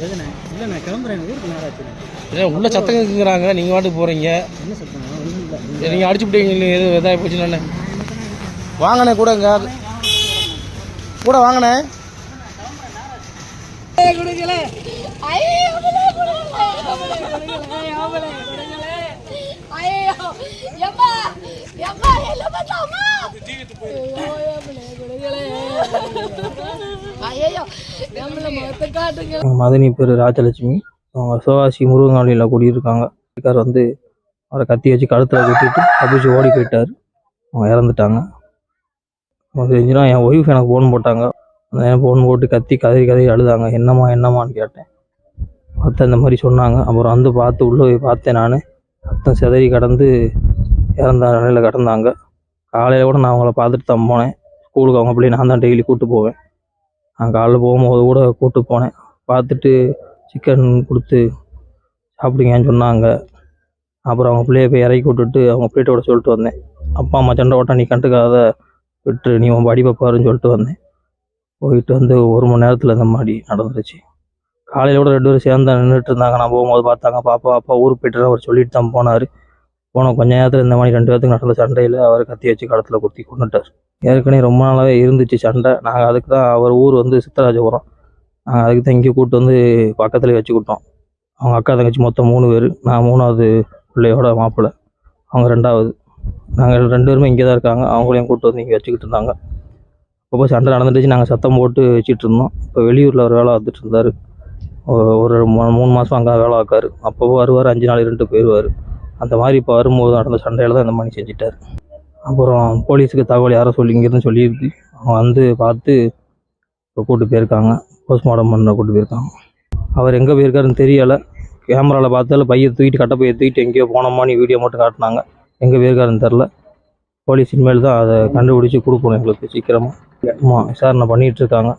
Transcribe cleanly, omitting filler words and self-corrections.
இல்லைண்ணே கிளம்புறேன் ஊருக்கு நேராச்சுண்ணே. ஏன் உள்ள சத்தம் இருக்குங்கிறாங்க, நீங்கள் வாட்டுக்கு போகிறீங்க. என்ன சத்தம்? ஒன்றும் இல்லை. நீங்கள் அடிச்சு விட்டீங்க, எதுவும் இதாகி போச்சுண்ணே. வாங்கண்ணே கூட இங்கே கூட வாங்கண்ணே. மதனி பேர் ராஜலட்சுமி. அவங்க சிவகாசி முருகங்காலியில் குடியிருக்காங்க. வீட்டுக்கார் வந்து அவரை கத்தி வச்சு கழுத்தில் குத்திட்டு தப்பிச்சு ஓடி போயிட்டார். அவங்க இறந்துட்டாங்க. தெரிஞ்சுன்னா என் ஒய்ஃப் எனக்கு ஃபோன் போட்டாங்க. அந்த ஃபோன் போட்டு கத்தி கதறி அழுதாங்க. என்னம்மான்னு கேட்டேன். பார்த்து இந்த மாதிரி சொன்னாங்க. அப்புறம் வந்து பார்த்து உள்ளே போய் பார்த்தேன். நான் ரத்தம் சிதறி கடந்து இறந்த நிலையில் கிடந்தாங்க. காலையில் கூட நான் அவங்கள பார்த்துட்டு தான் போனேன். ஸ்கூலுக்கு அவங்க பிள்ளை நான் தான் டெய்லி கூப்பிட்டு போவேன். நான் காலையில் போகும்போது கூட கூப்பிட்டு போனேன். பார்த்துட்டு சிக்கன் கொடுத்து சாப்பிடுங்கன்னு சொன்னாங்க. அப்புறம் அவங்க பிள்ளைய போய் இறக்கி விட்டுட்டு அவங்க பிள்ளையோட சொல்லிட்டு வந்தேன். அப்பா அம்மா சண்டை ஓட்டா நீ கண்டுக்காத, விட்டு நீ உன் படிப்பை பாருன்னு சொல்லிட்டு வந்தேன். போயிட்டு வந்து 1 மணி நேரத்தில் இந்த மாதிரி நடந்துருச்சு. காலையில் கூட 2 பேரும் சேர்ந்து நின்றுட்டு இருந்தாங்க. நான் போகும்போது பார்த்தாங்க. அப்பா ஊருக்கு போய்ட்டு அவர் சொல்லிட்டு தான் போனார். போன கொஞ்ச நேரத்தில் இந்த மாதிரி 2 பேர்த்துக்கு நடந்த சண்டையில் அவர் கத்தி வச்சு களத்தில் குத்தி கொண்டுட்டார். ஏற்கனவே ரொம்ப நாளாகவே இருந்துச்சு சண்டை. நாங்கள் அதுக்கு தான் அவர் ஊர் வந்து சித்தராஜபுரம். நாங்கள் அதுக்கு தான் இங்கே கூப்பிட்டு வந்து பக்கத்துலேயே வச்சுக்கிட்டோம். அவங்க அக்கா தங்கச்சி மொத்தம் 3 பேர். நான் 3வது பிள்ளையோட மாப்பிள்ளை, அவங்க 2வது. நாங்கள் 2 பேருமே இங்கே தான் இருக்காங்க. அவங்களையும் கூப்பிட்டு வந்து இங்கே வச்சுக்கிட்டு இருந்தாங்க. அப்போ சண்டை நடந்துட்டுச்சு. நாங்கள் சத்தம் போட்டு வச்சுட்டு இருந்தோம். இப்போ வெளியூரில் ஒரு வேலை பார்த்துட்டு இருந்தார். ஒரு 3 மாதம் அங்கே வேலை பார்க்காரு. அப்போ வருவார், 5 நாள் இருந்துட்டு போயிடுவார். அந்த மாதிரி இப்போ வரும்போது நடந்த சண்டையில் தான் இந்த மாதிரி செஞ்சிட்டார். அப்புறம் போலீஸுக்கு தகவல் யாரோ இங்கேருந்து சொல்லியிருக்கு. அவங்க வந்து பார்த்து இப்போ கூப்பிட்டு போயிருக்காங்க. போஸ்ட்மார்ட்டம் பண்ண கூப்பிட்டு போயிருக்காங்க. அவர் எங்கே போயிருக்காருன்னு தெரியலை. கேமராவில் பார்த்தாலும் பையை தூக்கிட்டு கட்டை பையை தூக்கிட்டு எங்கேயோ போனோமான்னு வீடியோ மட்டும் காட்டினாங்க. எங்கே போயிருக்காருன்னு தெரில. போலீஸ் இனிமேல் தான் அதை கண்டுபிடிச்சி கொடுக்கணும் எங்களுக்கு சீக்கிரமாக. விசாரணை பண்ணிகிட்ருக்காங்க.